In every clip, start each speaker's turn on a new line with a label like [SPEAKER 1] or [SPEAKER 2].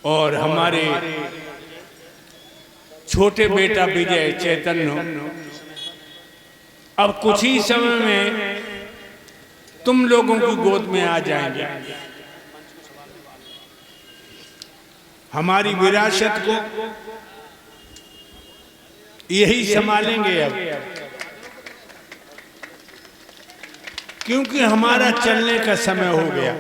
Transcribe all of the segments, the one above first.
[SPEAKER 1] और हमारे छोटे बेटा विजय चैतन्य अब कुछ ही समय में तुम लोगों की गोद में आ जाएंगे। हमारी विरासत को यही संभालेंगे अब, क्योंकि हमारा चलने का समय हो गया।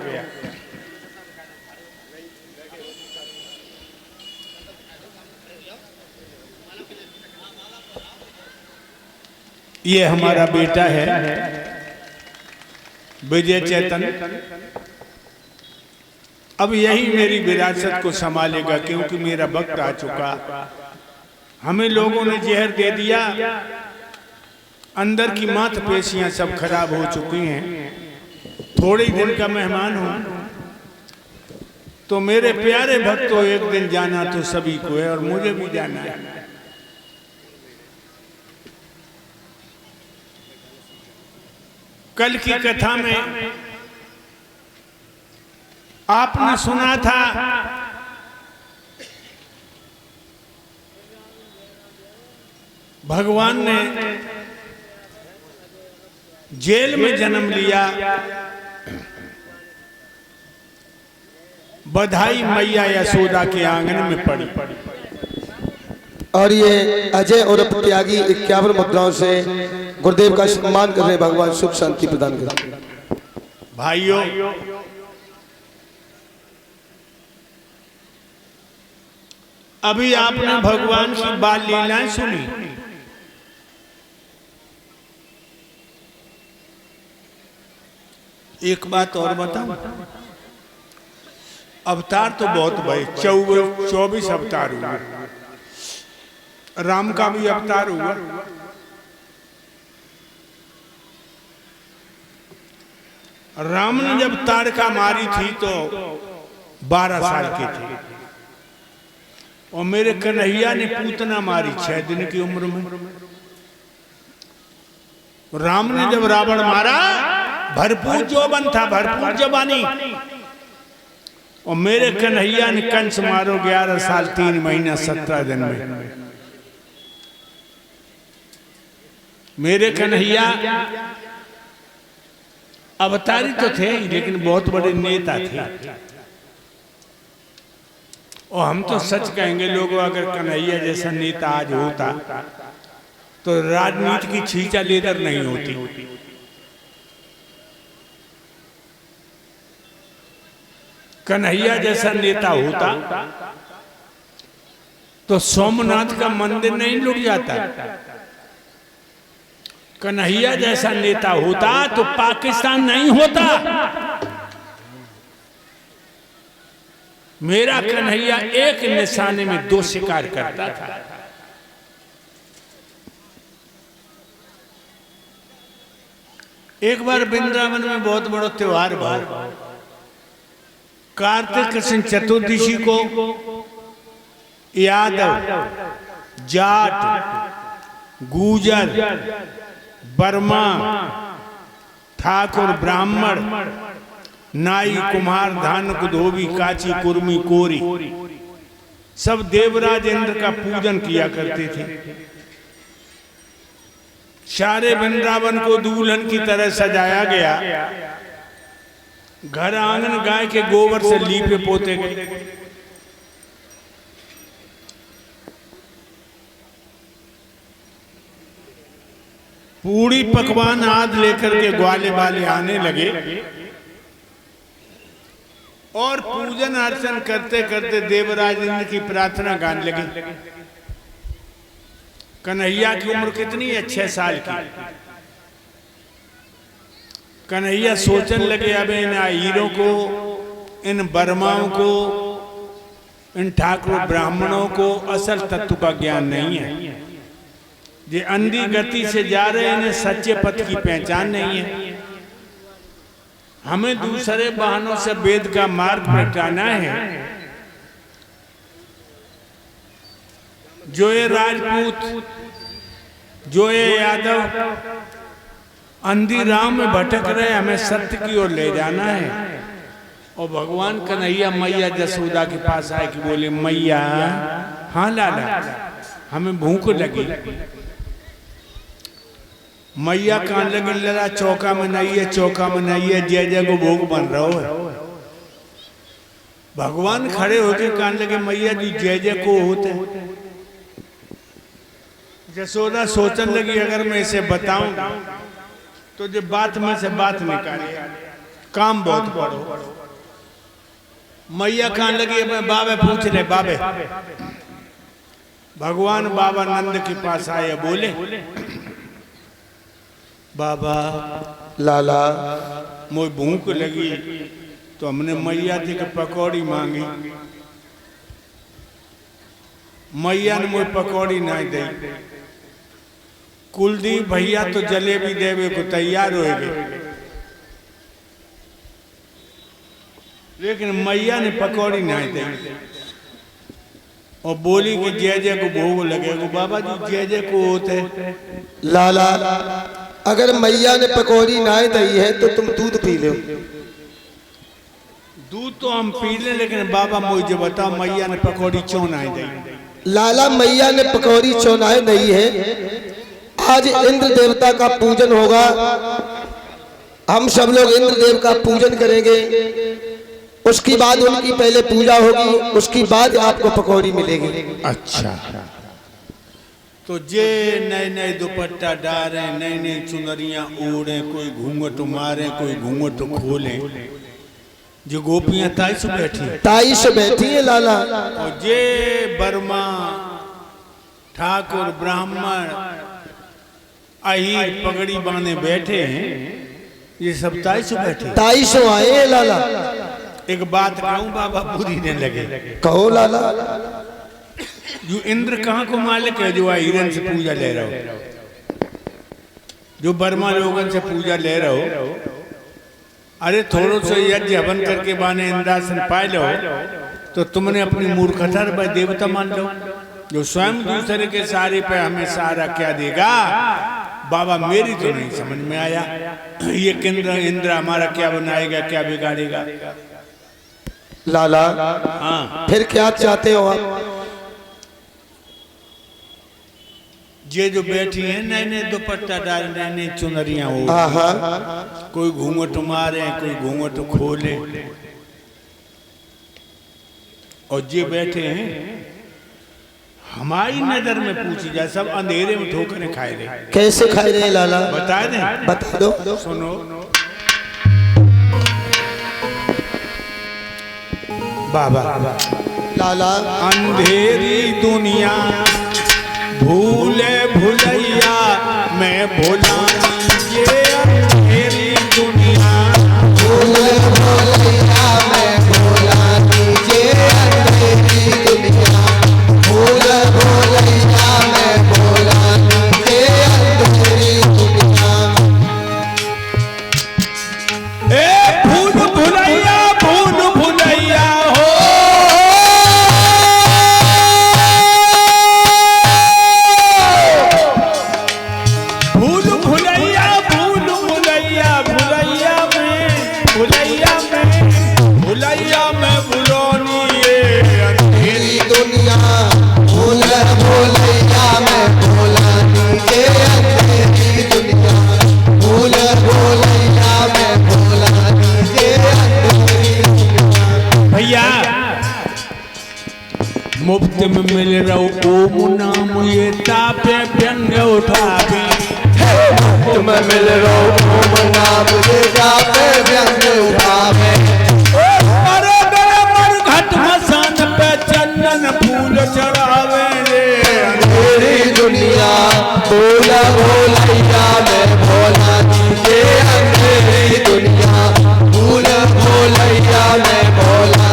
[SPEAKER 1] ये हमारा बेटा है विजय चैतन्य, अब यही मेरी विरासत को संभालेगा, क्योंकि मेरा वक्त आ चुका। हमें लोगों ने जहर दे दिया, अंदर की मांसपेशियां सब खराब हो चुकी हैं। थोड़े ही दिन का मेहमान हूं, तो मेरे प्यारे भक्तों एक दिन जाना तो सभी को है और मुझे भी जाना है। कल की कथा में आपने सुना था भगवान ने जेल में जन्म लिया, बधाई मैया यशोदा के आंगन में पड़ी।
[SPEAKER 2] और ये अजय और त्यागी 51 मुद्राओं से गुरुदेव का सम्मान कर रहे, भगवान सुख शांति प्रदान करें।
[SPEAKER 1] भाइयों, अभी आपने भगवान की बाल लीलाएं सुनी। एक बात और बताऊं, अवतार तो बहुत भाई 24 अवतार हुए। राम का भी अवतार हुआ, राम ने जब ताड़का मारी थी तो 12 साल के थे, और मेरे कन्हैया ने पूतना मारी 6 दिन की उम्र में। राम ने जब रावण मारा भरपूर जोबन था, भरपूर जवानी, और मेरे कन्हैया ने कंस मारो 11 साल 3 महीना 17 दिन में। मेरे कन्हैया अवतारी तो थे लेकिन बहुत बड़े नेता थे, और हम तो सच कहेंगे लोगों, अगर कन्हैया जैसा नेता आज होता तो राजनीति की छींचा लेकर नहीं होती। कन्हैया जैसा नेता होता तो सोमनाथ का मंदिर नहीं लुट जाता। कन्हैया जैसा नेता होता तो पाकिस्तान नहीं होता। मेरा कन्हैया एक निशाने में 2 शिकार करता था। एक बार वृंदावन में बहुत बड़ा त्योहार हुआ। कार्तिक कृष्ण चतुर्दशी को यादव, जाट, गुजर, वर्मा, ठाकुर, ब्राह्मण, नाई, कुम्हार, धानुक, धोबी, काची, कुर्मी, कोरी सब देवराज इंद्र का पूजन किया करते थे। सारे वृंदावन को दुल्हन की तरह सजाया गया। घर आंगन गाय के गोबर से लीपे पोते गए। पूरी पकवान आदि लेकर के ग्वाले वाले आने लगे और पूजन अर्चन करते करते देवराज इंद्र की प्रार्थना गाने लगे। कन्हैया की उम्र कितनी है? 6 साल की। कन्हैया सोचने लगे, अब इन हीरों को, इन बर्माओं को, इन ठाकुर ब्राह्मणों को असल तत्व का ज्ञान नहीं है। ये अंधी गति से जा रहे हैं, इन्हें सच्चे पथ की पहचान नहीं है। हमें दूसरे बहानों से वेद का मार्ग प्रगटाना है। जो ये राजपूत, जो ये यादव अंधी राह में भटक रहे, हमें सत्य की ओर ले जाना है। और भगवान कन्हैया मैया जसोदा के पास आए कि बोले मैया हाँ लाला हमें भूख लगी। मैया कान लगी लड़ा चौका में नहीं है, चौका में नहीं है, जय जय को भोग बन रहा हो। भगवान खड़े होके कान लगे मैया जी जय जय को होते। जसोदा सोचने लगी अगर मैं इसे बताऊं तो जो बात में से बात निकाले, काम बहुत बड़ो। मैया कान लगी मैं बाबे पूछ रहे बाबे। भगवान बाबा नंद के पास आए बोले बाबा
[SPEAKER 2] लाला
[SPEAKER 1] मोई भूख लगी तो हमने मैया जी के पकौड़ी मांगी। मैया ने मोई पकौड़ी नहीं दी। कुलदीप भैया तो जलेबी देवे को तैयार हो गए, लेकिन मैया ने पकौड़ी नहीं दी और बोली कि जय जय को भोग लगेगा। बाबा जी जय जय को होते।
[SPEAKER 2] लाला अगर मैया ने पकौड़ी ना दी है तो तुम दूध पी लो।
[SPEAKER 1] दूध तो हम पी ले, लेकिन बाबा मुझे बताओ मैया ने पकौड़ी क्यों नहीं दी?
[SPEAKER 2] लाला मैया ने पकौड़ी चौनाए नहीं है। आज इंद्र देवता का पूजन होगा, हम सब लोग इंद्र देव का पूजन करेंगे, उसके बाद उनकी पहले पूजा होगी, उसके बाद आपको पकौड़ी मिलेगी।
[SPEAKER 1] अच्छा तो जे नए नए दुपट्टा डाले, नई नई चुनरियां ओढ़े, कोई घूंघट मारे, कोई घूंघट खोले, जो गोपियां ताई से बैठी है लाला। और जे बर्मा ठाकुर ब्राह्मण अहीर पगड़ी बांधे बैठे हैं, ये सब ताई से बैठे,
[SPEAKER 2] ताई से आए हैं लाला।
[SPEAKER 1] एक बात कहूं बाबा बुरी नहीं लगे,
[SPEAKER 2] कहो लाला।
[SPEAKER 1] जो इंद्र कहाँ को मालिक है जो हिरन से पूजा ले रहा हो, जो बर्मा लोगन से पूजा ले रहा हो? अरे थोड़ो से यज्ञ हवन करके बाने इंद्रासन पाए लो तो तुमने अपनी मूर्खता भाई देवता मान लो। जो स्वयं दूसरे के सहारे पे हमें सहारा क्या देगा? बाबा मेरी तो नहीं समझ में आया, ये इंद्र हमारा क्या बनाएगा, क्या बिगाड़ेगा?
[SPEAKER 2] लाला
[SPEAKER 1] हाँ
[SPEAKER 2] फिर क्या चाहते हो आप?
[SPEAKER 1] ये जो बैठी है नए नए दुपट्टा डाल, नए नए चुनरियां हो, कोई घूंघट मारे, कोई घूंघट खोले, और ये बैठे हैं हमारी नजर में पूछी जाए सब अंधेरे में ठोकरें खाए रहे।
[SPEAKER 2] कैसे खाए रहे लाला?
[SPEAKER 1] बता दें,
[SPEAKER 2] बता दो।
[SPEAKER 1] सुनो बाबा।
[SPEAKER 2] लाला
[SPEAKER 1] अंधेरी दुनिया भूले भुलैया मैं भोला, ये अंधेरी दुनिया
[SPEAKER 2] भूले भुलैया मैं भोला, ये अंधेरी दुनिया भूले भुलैया मैं भोला, ये अंधेरी दुनिया।
[SPEAKER 1] ए भूल भुलैया हो, भुलैया में बुलोनी ये अंधेरी
[SPEAKER 2] दुनिया भूले भुलैया मैं भोला, ये अंधेरी दुनिया भूले भुलैया मैं भोला, ये अंधेरी दुनिया।
[SPEAKER 1] भैया मुफ्त में मिल रहा ओम नाम ये तापे व्यंग उठावे,
[SPEAKER 2] तुम मिल रो ओम नाम ये तापे व्यंग उठावे।
[SPEAKER 1] अरे गले मरघट मसान पे चंदन फूल चढ़ावे रे
[SPEAKER 2] अंधेरी दुनिया भोला भोलैया मैं भोला, ये अंधेरी दुनिया भूला भोलैया मैं भोला,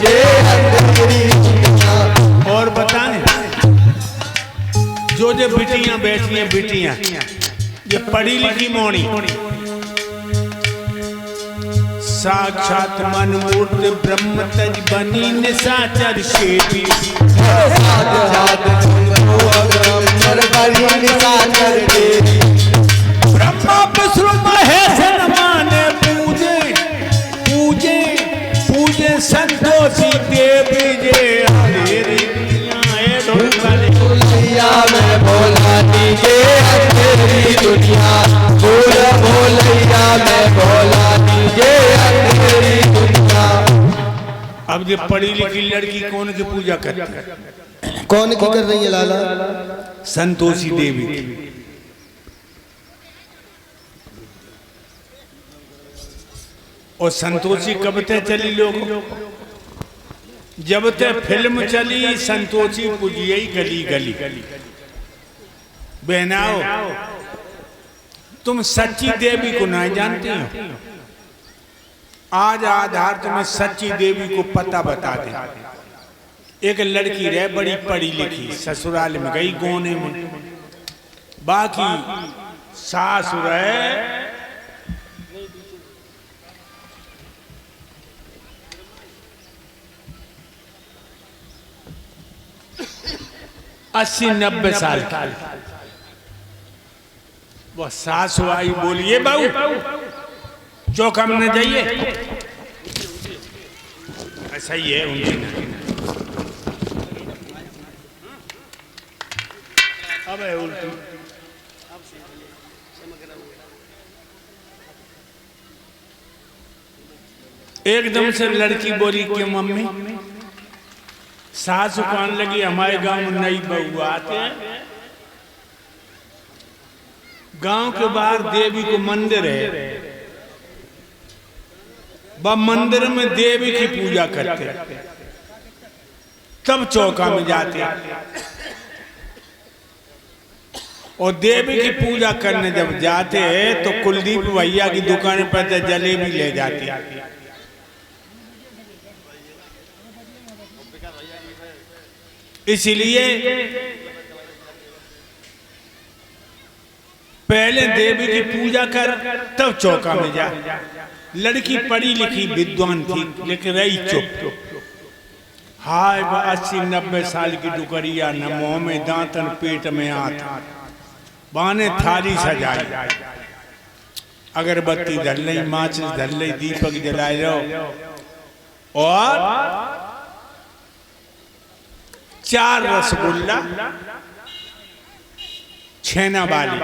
[SPEAKER 2] ये अंधेरी दुनिया।
[SPEAKER 1] और बताएं जो बिटियां बैठी हैं, बिटियां ये पढ़ी लिखी मोड़ी, साक्षात मन मूर्ति ब्रह्म तज बनी निशाचर शेपी, ब्रह्मा विष्णु महेश माने पूजे पूजे संतोषी देवी जे अंधेरी दुनिया है ढोलवाले
[SPEAKER 2] भोलैया मैं भोला दीजे अंधेरी दुनिया, भोला भोलैया मैं भोला दीजे अंधेरी दुनिया।
[SPEAKER 1] अब ये पढ़ी लिखी लड़की कौन की पूजा करती है?
[SPEAKER 2] कौन की कर रही है लाला?
[SPEAKER 1] संतोषी देवी की। और संतोषी कब तक चली लोग? जब तक फिल्म चली संतोषी पूजिए गली गली। बहनाओ, तुम सच्ची देवी को नहीं जानती हो। आज आधार तुम्हें सच्ची देवी को पता बता दे। एक लड़की रह बड़ी पढ़ी लिखी, ससुराल में गई गोने में, बाकी सास रहे 80-90 साल की। वो सास आई बोलिए बहू चौका में जाइए। ऐसा ही है उनकी ना। अब है उल्टी। एकदम से लड़की बोली कि मम्मी सास कान लगी, हमारे गांव में नई बहू आते हैं। गांव के बाहर देवी को मंदिर है, वह मंदिर में देवी की पूजा करते, तब चौका में जाते और देवी की पूजा करने जब जाते हैं तो कुलदीप भैया की दुकान पर जलेबी ले जाती। इसलिए पहले देवी की पूजा कर तब चौका में जा। लड़की पढ़ी लिखी विद्वान थी लेकिन रही चुप। हाय 80-90 साल की डुकरिया, न मुंह में दांत न पेट में हाथ, बाने थाली सजाई, अगरबत्ती धर ली, माचिस धर ली, दीपक जलाए रहो और 4 रसगुल्ला छेना वाली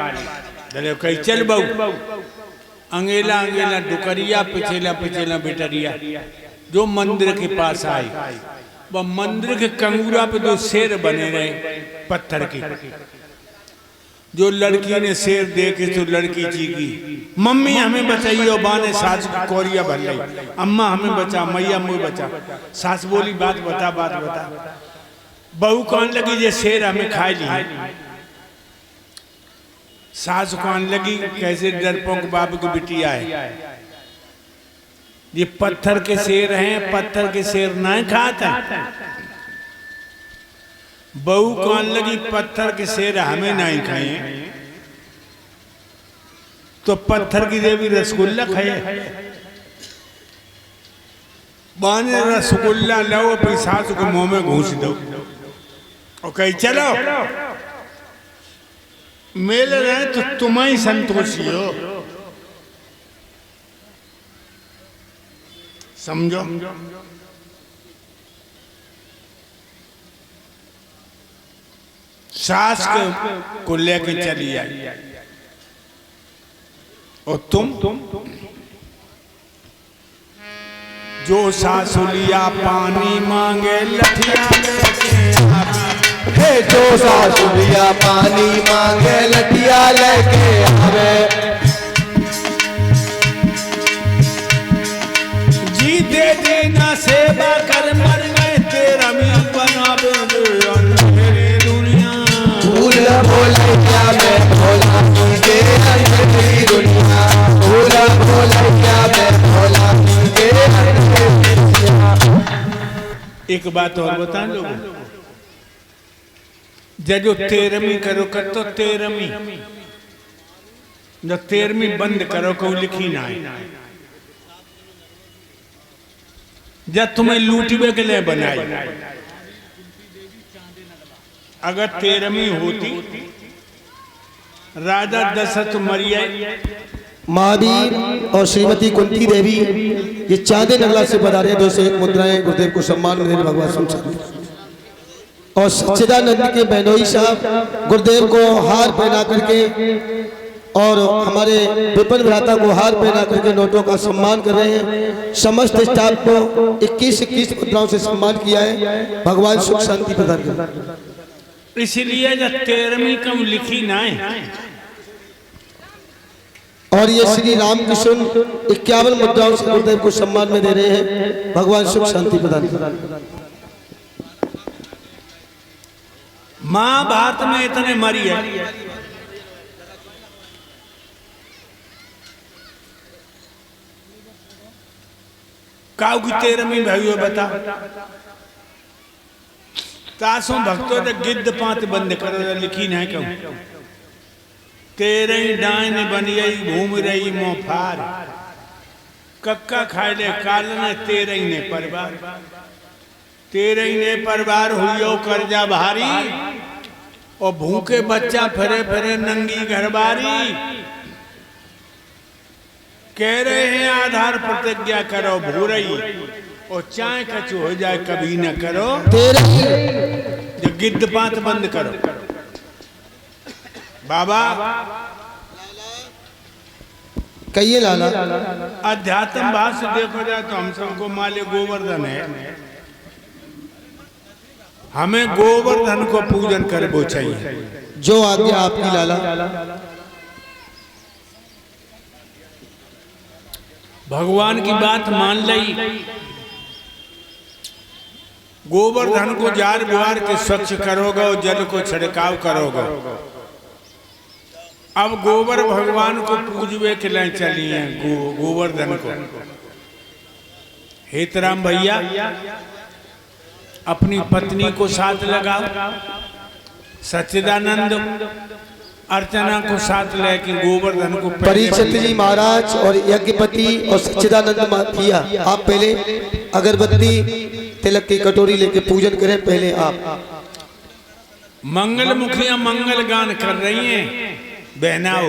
[SPEAKER 1] चले कही चल बहू। अंगेला अंगेला डुकरिया, पिछेला पिछेला बेटरिया जो मंदिर के पास आई। वह मंदिर के कंगूरा पे जो शेर बने रहे पत्थर के, जो लड़की ने शेर देखे तो लड़की चीखी, मम्मी हमें बचाइए। बाने सास को कोरिया भर ली, अम्मा हमें बचा, मैया मुझे बचा। सास बोली बात बता, बात बता। बहू कौन लगी जे शेर हमें खाए ली। सास कौन लगी कैसे डरपोक बाबू की बिटिया है, ये पत्थर के शेर हैं, पत्थर के शेर नहीं खाता। बहू कौन लगी पत्थर के शेर हमें नहीं खाए, तो पत्थर की देवी रसगुल्ला खाए। बाने रसगुल्ला लो अपनी सास को मुंह में घूस दो और कही चलो मेल रहे तो तुम ही संतोषी हो। समझो, सास को लेके चली आई और तुम जो सासुलिया पानी मांगे लठिया लेके
[SPEAKER 2] हे जो सासुलिया पानी मांगे लठिया लेके आवे।
[SPEAKER 1] जी दे देना सेवा कर मर गए तेरा मीर बनावे अंधेरी दुनिया।
[SPEAKER 2] भोला भोलैया मैं भोला दीजे अंधेरी दुनिया, भोला भोलैया मैं भोला दीजे अंधेरी दुनिया।
[SPEAKER 1] एक बात और बता लोगों, जो 13वीं करो कर तो 13वीं, जो 13वीं बंद करो को लिखी ना है। जब तुम्हें लूटवे के लिए बनाई, अगर 13वीं होती राजा दशरथ मरिया
[SPEAKER 2] महावीर और श्रीमती कुंती देवी ये चांदे नगला से बता रहे 201 मुद्राएं गुरुदेव को सम्मान में देने भगवान सुन और सच्चिदानंद के बहनोई साहब गुरुदेव को हार पहना करके और हमारे विपिन भ्राता को हार पहना करके नोटों का सम्मान कर रहे हैं। समस्त स्टाफ को 21 मुद्राओं से सम्मान किया है। भगवान सुख शांति प्रदान करें।
[SPEAKER 1] इसलिए जब 13वीं कम लिखी ना है।
[SPEAKER 2] और ये श्री रामकृष्ण 51 मुद्राओं से गुरुदेव को सम्मान में दे रहे हैं। भगवान सुख शांति प्रदान करें।
[SPEAKER 1] महाभारत में इतने मरी है, काऊ की 13वीं भाइयों बता तासों भक्तों ने गिद्ध पांत बंद कर लिखी नहीं कहूं 13 डाइन बन गई घूम रही मोफार कक्का खाए ले काल ने 13 ने परिवार 13 ने परिवार हुई कर्जा भारी और भूखे बच्चा फिरे फिरे नंगी घरबारी कह रहे हैं आधार प्रतिज्ञा करो भूरई और चाय कचू हो जाए कभी न करो
[SPEAKER 2] 13
[SPEAKER 1] जो गिद्ध पात बंद करो। बाबा
[SPEAKER 2] कहिए लाला।
[SPEAKER 1] अध्यात्म भाव से देखो जाए तो हम सबको माले गोवर्धन है, हमें गोवर्धन को पूजन करबो चाहिए।
[SPEAKER 2] जो आज्ञा आपकी लाला।
[SPEAKER 1] भगवान की बात मान ली, गोवर्धन को जार बुआर के स्वच्छ करोगे और जल को छिड़काव करोगे। अब गोबर भगवान को पूजवे के लिए चलिए गोवर्धन को। हेतराम भैया अपनी पत्नी को साथ लगाओ, सच्चिदानंद अर्चना को साथ लेके गोवर्धन को
[SPEAKER 2] परीक्षित जी महाराज और यज्ञपति और सच्चिदानंद भैया आप पहले अगरबत्ती तिलक की कटोरी लेके पूजन करें। पहले आप
[SPEAKER 1] मंगल मुखिया मंगल गान कर रही हैं बहनाओ।